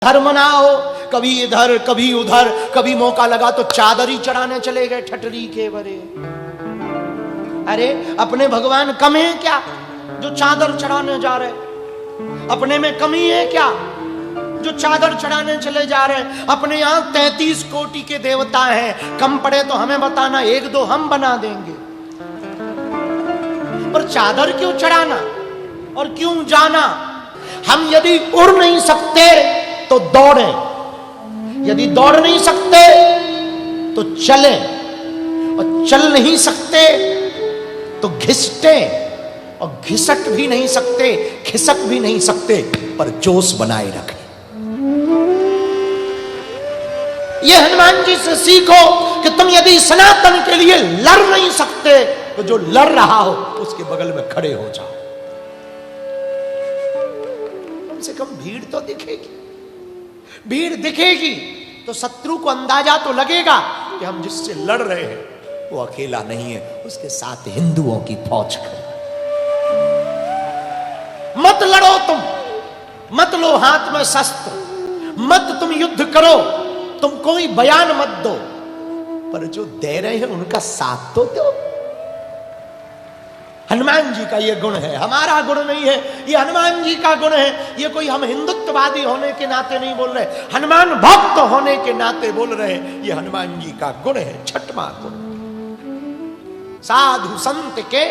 घर मनाओ, कभी इधर कभी उधर, कभी मौका लगा तो चादर ही चढ़ाने चले गए ठटरी के बरे। अरे अपने भगवान कम है क्या जो चादर चढ़ाने जा रहे? अपने में कमी है क्या जो चादर चढ़ाने चले जा रहे? अपने यहां 33 कोटि के देवता हैं, कम पड़े तो हमें बताना, एक दो हम बना देंगे। पर चादर क्यों चढ़ाना और क्यों जाना? हम यदि उड़ नहीं सकते तो दौड़ें, यदि दौड़ नहीं सकते तो चलें, और चल नहीं सकते तो घिसटें, और घिसट भी नहीं सकते, खिसक भी नहीं सकते, पर जोश बनाए रखें। यह हनुमान जी से सीखो कि तुम यदि सनातन के लिए लड़ नहीं सकते तो जो लड़ रहा हो उसके बगल में खड़े हो जाओ। कम से कम भीड़ तो दिखेगी, भीड़ दिखेगी तो शत्रु को अंदाजा तो लगेगा कि हम जिससे लड़ रहे हैं वो अकेला नहीं है, उसके साथ हिंदुओं की फौज खड़ी। मत लड़ो तुम, मत लो हाथ में शस्त्र, मत तुम युद्ध करो, तुम कोई बयान मत दो, पर जो दे रहे हैं उनका साथ तो दो। हनुमान जी का ये गुण है, हमारा गुण नहीं है, ये हनुमान जी का गुण है। ये कोई हम हिंदुत्ववादी होने के नाते नहीं बोल रहे, हनुमान भक्त होने के नाते बोल रहे हैं। ये हनुमान जी का गुण है, छठवां गुण। साधु संत के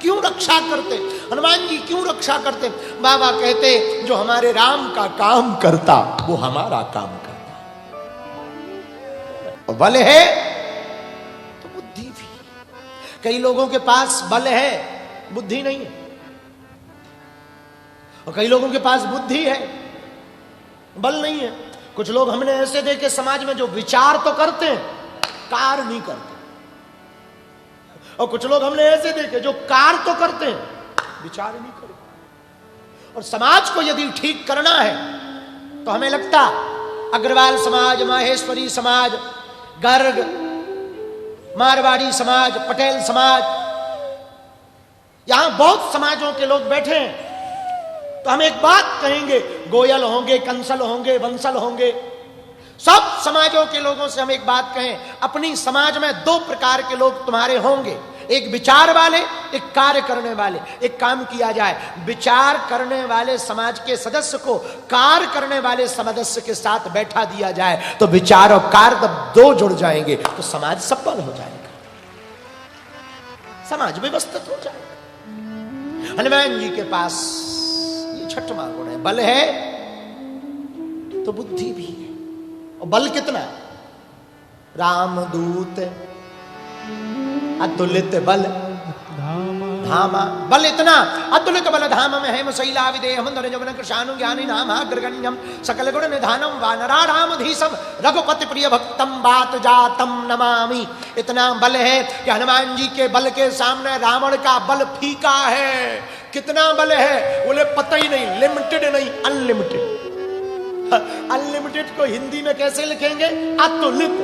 क्यों रक्षा करते हनुमान जी? क्यों रक्षा करते? बाबा कहते जो हमारे राम का काम करता वो हमारा काम करता। और बल है तो बुद्धि भी। कई लोगों के पास बल है, बुद्धि नहीं है, और कई लोगों के पास बुद्धि है, बल नहीं है। कुछ लोग हमने ऐसे देखे समाज में जो विचार तो करते हैं, कार्य नहीं करते, और कुछ लोग हमने ऐसे देखे जो कार्य तो करते हैं, विचार नहीं करते। और समाज को यदि ठीक करना है तो हमें लगता अग्रवाल समाज, माहेश्वरी समाज, गर्ग, मारवाड़ी समाज, पटेल समाज, यहां बहुत समाजों के लोग बैठे हैं, तो हम एक बात कहेंगे, गोयल होंगे, कंसल होंगे, वंसल होंगे, सब समाजों के लोगों से हम एक बात कहें, अपनी समाज में दो प्रकार के लोग तुम्हारे होंगे, एक विचार वाले, एक कार्य करने वाले। एक काम किया जाए, विचार करने वाले समाज के सदस्य को कार्य करने वाले सदस्य के साथ बैठा दिया जाए, तो विचार और कार्य जब दो जुड़ जाएंगे तो समाज सफल हो जाएगा, समाज व्यवस्थित हो जाएगा। हनुमान जी के पास ये छठवां गुण है, बल है तो बुद्धि भी है। और बल कितना? रामदूत अतुलित बल धामा। बल इतना अतुलित बल धाम में है शैला विदेहम धनजवन कृशानु ज्ञानी नामाग्रगण्यम सकल गुण निधानम वानरारामधीशम रघुपति प्रिय भक्तम बात जातम नमामि। इतना बल है कि हनुमान जी के बल के सामने रावण का बल फीका है। कितना बल है बोले पता ही नहीं, लिमिटेड नहीं, अनलिमिटेड। अनलिमिटेड को हिंदी में कैसे लिखेंगे? अतुलित।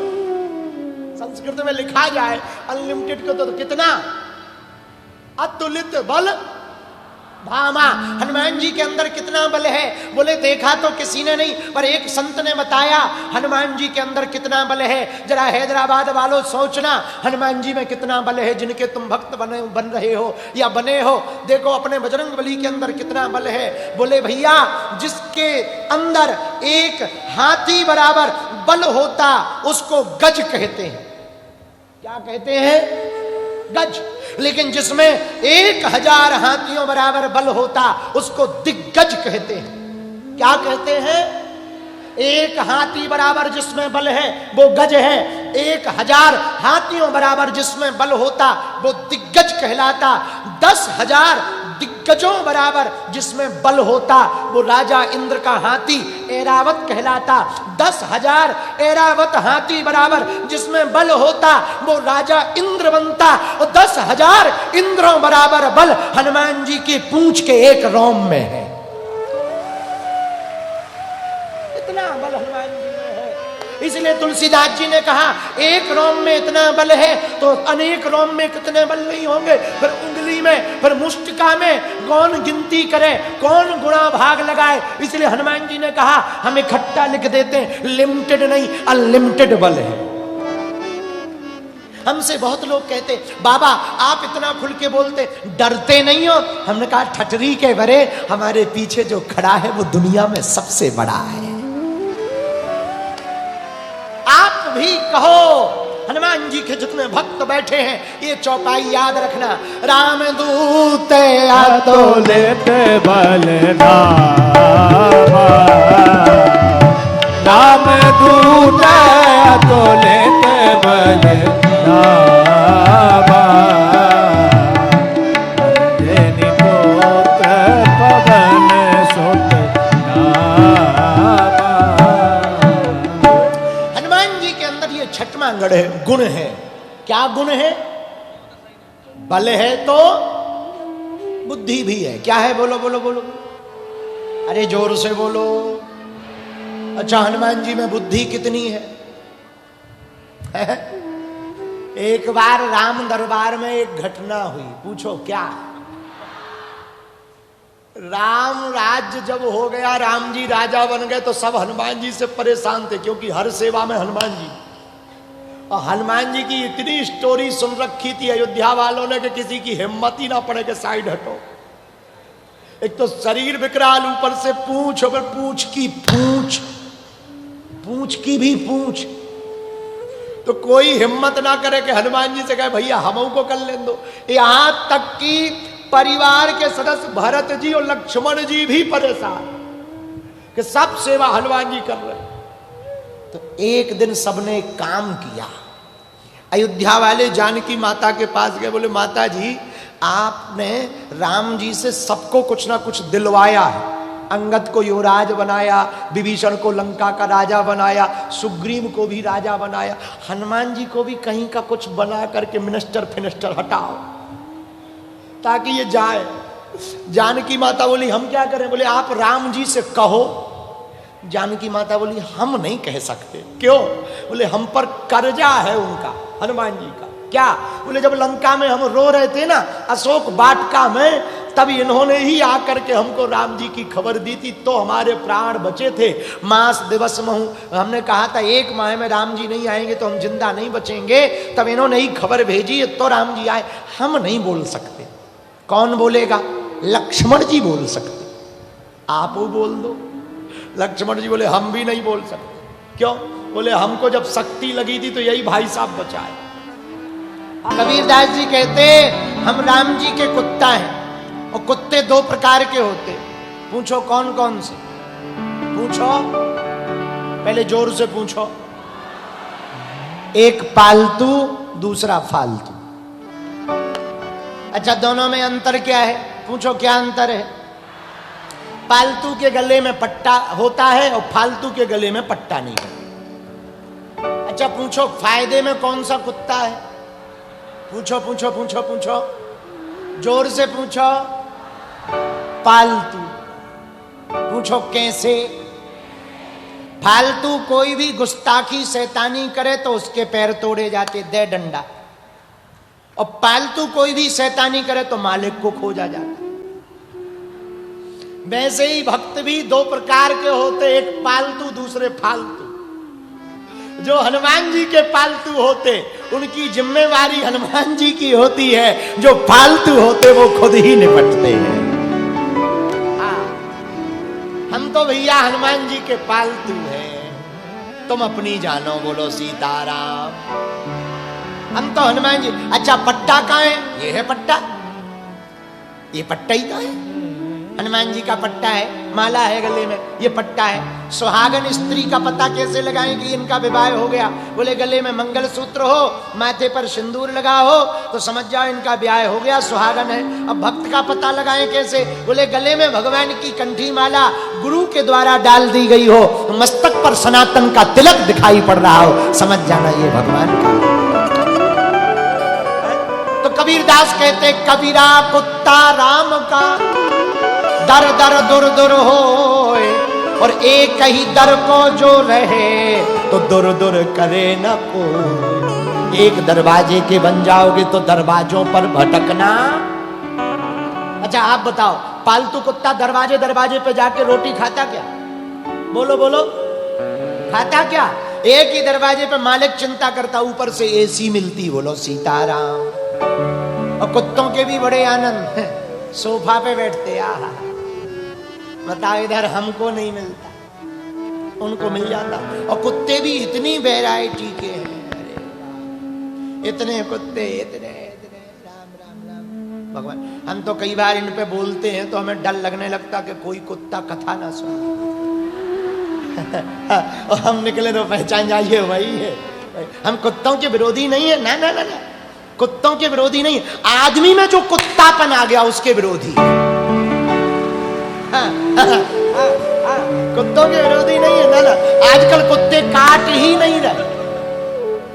संस्कृत में लिखा जाए अनलिमिटेड को तो कितना? अतुलित बल धामा। हनुमान जी के अंदर कितना बल है? बोले देखा तो किसी ने नहीं, पर एक संत ने बताया हनुमान जी के अंदर कितना बल है। जरा हैदराबाद वालों सोचना, हनुमान जी में कितना बल है, जिनके तुम भक्त बन रहे हो या बने हो। देखो अपने बजरंगबली के अंदर कितना बल है। बोले भैया जिसके अंदर एक हाथी बराबर बल होता उसको गज कहते हैं। क्या कहते हैं? गज। लेकिन जिसमें 1000 हाथियों बराबर बल होता उसको दिग्गज कहते हैं। क्या कहते हैं? एक हाथी बराबर जिसमें बल है वो गज है, 1000 हाथियों बराबर जिसमें बल होता वो दिग्गज कहलाता। 10,000 दिग्गजों बराबर जिसमें बल होता वो राजा इंद्र का हाथी ऐरावत कहलाता। 10,000 ऐरावत हाथी बराबर जिसमें बल होता वो राजा इंद्र बनता। और 10,000 इंद्रों बराबर बल हनुमान जी की पूंछ के एक रोम में है। इतना बल हनुमान जी में है। इसलिए तुलसीदास जी ने कहा एक रोम में इतना बल है तो अनेक रोम में कितने बल नहीं होंगे, फिर उंगली में, फिर मुष्टिका में कौन गिनती करे, कौन गुणा भाग लगाए। इसलिए हनुमान जी ने कहा हम इकट्ठा लिख देते हैं, लिमिटेड नहीं अनलिमिटेड बल है। हमसे बहुत लोग कहते बाबा आप इतना खुल के बोलते, डरते नहीं हो? हमने कहा ठटरी के बरे, हमारे पीछे जो खड़ा है वो दुनिया में सबसे बड़ा है। आप भी कहो, हनुमान जी के जितने भक्त बैठे हैं ये चौपाई याद रखना, राम दूत अतुलित बल धामा, राम दूत अतुलित बल धामा, अंजनी पुत्र पवन सुत नामा। हनुमान जी के अंदर ये छठवां गुण है। क्या गुण है? बल है तो बुद्धि भी है। क्या है? बोलो बोलो बोलो, अरे जोर से बोलो। अच्छा, हनुमान जी में बुद्धि कितनी है? एक बार राम दरबार में एक घटना हुई, पूछो क्या? राम राज्य जब हो गया, राम जी राजा बन गए तो सब हनुमान जी से परेशान थे, क्योंकि हर सेवा में हनुमान जी। और हनुमान जी की इतनी स्टोरी सुन रखी थी अयोध्या वालों ने कि किसी की हिम्मत ही ना पड़े कि साइड हटो। एक तो शरीर विकराल, ऊपर से पूंछ, और पूंछ की पूंछ, पूंछ की भी पूंछ, तो कोई हिम्मत ना करे कि हनुमान जी से कहे भैया हमको को कर लें दो। यहां तक कि परिवार के सदस्य भरत जी और लक्ष्मण जी भी परेशान कि सब सेवा हनुमान जी कर रहे। तो एक दिन सबने एक काम किया, अयोध्या वाले जानकी माता के पास गए, बोले माता जी आपने राम जी से सबको कुछ ना कुछ दिलवाया है, अंगद को युवराज बनाया, विभीषण को लंका का राजा बनाया, सुग्रीव को भी राजा बनाया, हनुमान जी को भी कहीं का कुछ बना करके मिनिस्टर फिनिस्टर हटाओ ताकि ये जाए। जानकी माता बोली हम क्या करें? बोले आप राम जी से कहो। जानकी माता बोली हम नहीं कह सकते। क्यों? बोले हम पर कर्जा है उनका, हनुमान जी का। क्या? बोले जब लंका में हम रो रहे थे ना अशोक वाटिका में, तब इन्होंने ही आकर के हमको राम जी की खबर दी थी, तो हमारे प्राण बचे थे। मास दिवस महु, हमने कहा था एक माह में राम जी नहीं आएंगे तो हम जिंदा नहीं बचेंगे, तब इन्होंने ही खबर भेजी तो राम जी आए। हम नहीं बोल सकते। कौन बोलेगा? लक्ष्मण जी बोल सकते, आप वो बोल दो। लक्ष्मण जी बोले हम भी नहीं बोल सकते। क्यों? बोले हमको जब शक्ति लगी थी तो यही भाई साहब बचाए। कबीरदास जी कहते हम राम जी के कुत्ता हैं, और कुत्ते दो प्रकार के होते। पूछो कौन कौन से? पूछो, पहले जोर से पूछो। एक पालतू, दूसरा फालतू। अच्छा, दोनों में अंतर क्या है? पूछो क्या अंतर है? पालतू के गले में पट्टा होता है और फालतू के गले में पट्टा नहीं होता। अच्छा पूछो फायदे में कौन सा कुत्ता है? पूछो पूछो पूछो पूछो, जोर से पूछो। पालतू। पूछो कैसे? फालतू कोई भी गुस्ताखी शैतानी करे तो उसके पैर तोड़े जाते, दे डंडा। और पालतू कोई भी शैतानी करे तो मालिक को खोजा जाता। वैसे ही भक्त भी दो प्रकार के होते, एक पालतू दूसरे फालतू। जो हनुमान जी के पालतू होते उनकी जिम्मेवारी हनुमान जी की होती है, जो फालतू होते वो खुद ही निपटते हैं। हम तो भैया हनुमान जी के पालतू हैं, तुम अपनी जानो बोलो सीताराम। हम तो हनुमान जी। अच्छा पट्टा कहाँ है? ये है पट्टा, ये पट्टा ही कहाँ है? हनुमान जी का पट्टा है, माला है गले में, ये पट्टा है। सुहागन स्त्री का पता कैसे लगाएं कि इनका विवाह हो गया? बोले गले में मंगलसूत्र हो, माथे पर सिंदूर लगा हो तो समझ जाओ इनका ब्याह हो गया, सुहागन है। अब भक्त का पता लगाएं कैसे? बोले गले में भगवान की कंठी माला गुरु के द्वारा डाल दी गई हो, मस्तक पर सनातन का तिलक दिखाई पड़ रहा हो, समझ जाना ये भगवान का। तो कबीरदास कहते कबीरा कुत्ता राम का दर दर दुर दुर होए, और एक ही दर को जो रहे तो दूर दूर करे न कोई। एक दरवाजे के बन जाओगे तो दरवाजों पर भटकना। अच्छा आप बताओ, पालतू कुत्ता दरवाजे दरवाजे पे जाके रोटी खाता क्या? बोलो बोलो, खाता क्या? एक ही दरवाजे पे मालिक चिंता करता, ऊपर से एसी मिलती, बोलो सीताराम। और कुत्तों के भी बड़े आनंद, सोफा पे बैठते। आहा, बताओ इधर हमको नहीं मिलता, उनको मिल जाता। और कुत्ते भी इतनी वैरायटी के हैं, अरे इतने कुत्ते, इतने इतने, राम राम राम भगवान। हम तो कई बार इन पे बोलते हैं तो हमें डर लगने लगता कि कोई कुत्ता कथा ना सुने। और हम निकले तो पहचान जाइए वही है। हम कुत्तों के विरोधी नहीं है, ना ना ना ना, कुत्तों के विरोधी नहीं, आदमी में जो कुत्तापन आ गया उसके विरोधी। कुत्तों के विरोधी नहीं है, ना ना। आजकल कुत्ते काट ही नहीं रहे।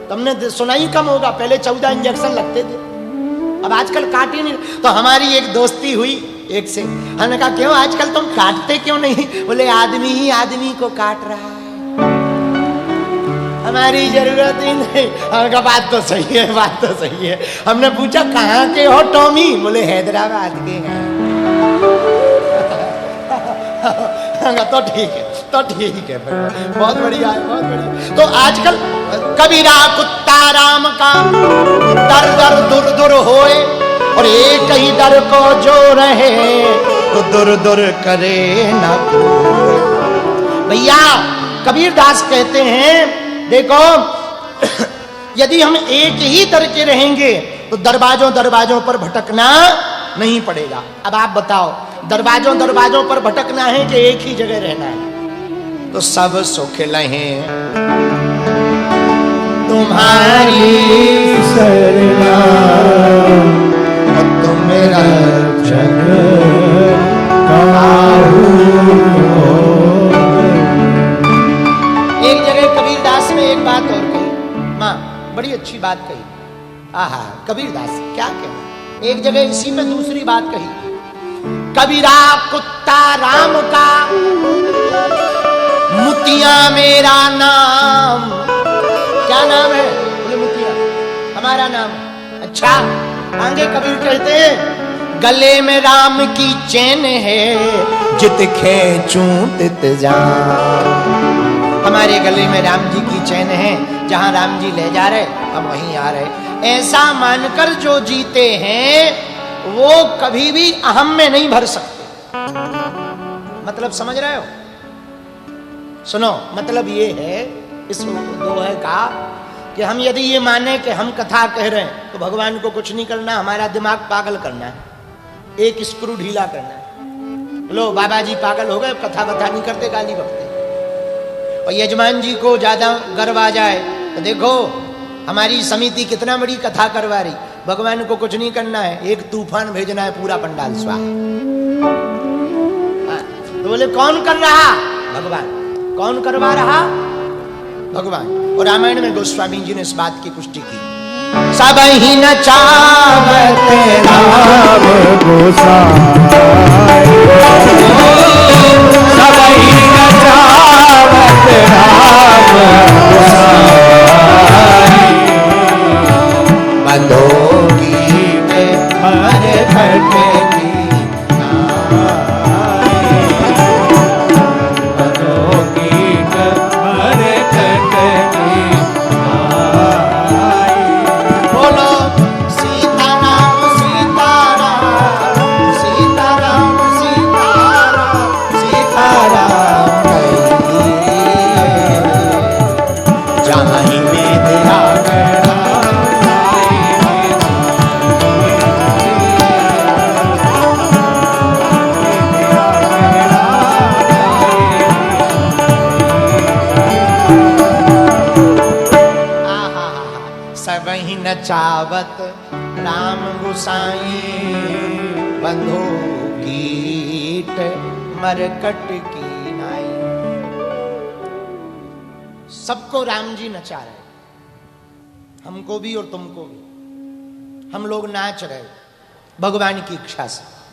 तुमने सुना ही कम होगा, पहले 14 इंजेक्शन लगते थे, अब आजकल काट ही नहीं। तो हमारी एक दोस्ती हुई एक से, हमने कहा क्यों आजकल तुम काटते क्यों नहीं? बोले आदमी ही आदमी को काट रहा है, हमारी जरूरत ही नहीं। हमने कहा बात तो सही है, बात तो सही है। हमने पूछा कहाँ के हो टॉमी? बोले हैदराबाद के हैं। तो ठीक है, तो ठीक है, बहुत बढ़िया है, बहुत बढ़िया। तो आजकल कबीरा कुत्ता राम का दर दर दुर दुर होए, और एक ही दर को जो रहे तो दुर दुर करे ना कोई। भैया कबीर दास कहते हैं देखो, यदि हम एक ही दर के रहेंगे तो दरवाजों दरवाजों पर भटकना नहीं पड़ेगा। अब आप बताओ, दरवाजों दरवाजों पर भटकना है कि एक ही जगह रहना है? तो सब सुख लहे तुम्हारी शरणा, और तुम मेरा रक्षक काहू हो। एक जगह कबीर दास ने एक बात और कही, माँ बड़ी अच्छी बात कही। आहा, कबीर दास क्या कहना। एक जगह इसी में दूसरी बात कही, कबीरा कुत्ता राम का मुतिया मेरा नाम। क्या नाम है? बोले मुतिया हमारा नाम। अच्छा, आगे कबीर कहते हैं गले में राम की चैन है, जित खेचूं तित जाऊं। हमारे गले में राम जी की चैन है, जहां राम जी ले जा रहे हम वहीं आ रहे। ऐसा मानकर जो जीते हैं वो कभी भी अहम में नहीं भर सकते। मतलब समझ रहे हो? सुनो, मतलब ये है इस दोहे का कि हम यदि ये माने कि हम कथा कह रहे हैं तो भगवान को कुछ नहीं करना, हमारा दिमाग पागल करना है, एक स्क्रू ढीला करना है। लो बाबा जी पागल हो गए, कथा बता नहीं करते, गाली बकते। और यजमान जी को ज्यादा गर्व आ जाए तो देखो हमारी समिति कितना बड़ी कथा करवा रही, भगवान को कुछ नहीं करना है, एक तूफान भेजना है, पूरा पंडाल स्वाहा। तो बोले कौन कर रहा? भगवान। कौन करवा रहा? भगवान। और रामायण में गोस्वामी जी ने इस बात की पुष्टि की, सब ही नचावत राम गोसाई, सब ही नचावत राम गोसाई, बंधोगी मर घट की नचावत राम गोसाई, बंधो कीट मरकट की नाई। सबको राम जी नचा रहे, हमको भी और तुमको भी। हम लोग नाच रहे भगवान की इच्छा से।